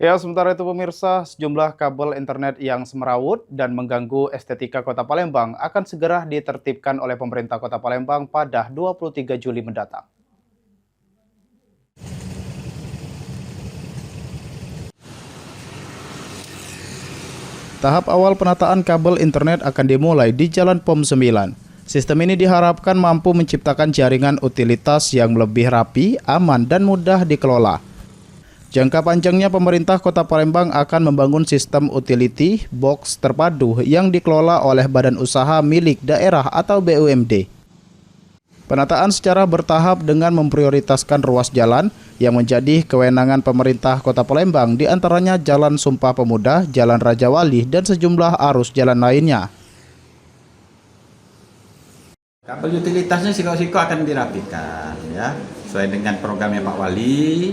Ya, sementara itu pemirsa, sejumlah kabel internet yang semerawut dan mengganggu estetika Kota Palembang akan segera ditertibkan oleh pemerintah Kota Palembang pada 23 Juli mendatang. Tahap awal penataan kabel internet akan dimulai di Jalan POM 9. Sistem ini diharapkan mampu menciptakan jaringan utilitas yang lebih rapi, aman, dan mudah dikelola. Jangka panjangnya pemerintah Kota Palembang akan membangun sistem utility box terpadu yang dikelola oleh badan usaha milik daerah atau BUMD. Penataan secara bertahap dengan memprioritaskan ruas jalan yang menjadi kewenangan pemerintah Kota Palembang, diantaranya Jalan Sumpah Pemuda, Jalan Raja Wali, dan sejumlah arus jalan lainnya. Kabel utilitasnya siko-siko akan dirapikan ya, sesuai dengan programnya Pak Wali,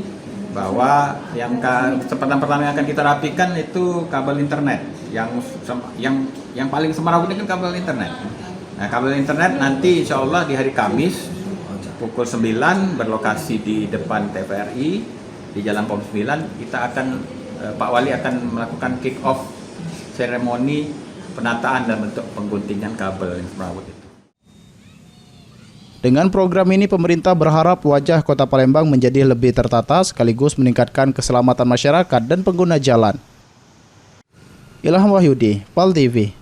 bahwa yang kesempatan pertama yang akan kita rapikan itu kabel internet yang paling semerawut ini kan kabel internet. Nah, kabel internet nanti insya Allah di hari Kamis pukul 9 berlokasi di depan TVRI di Jalan POM 9. Kita akan Pak Wali akan melakukan kick off seremoni penataan dan bentuk pengguntingan kabel yang semerawut itu. Dengan program ini, pemerintah berharap wajah Kota Palembang menjadi lebih tertata sekaligus meningkatkan keselamatan masyarakat dan pengguna jalan. Ilham Wahyudi, PAL TV.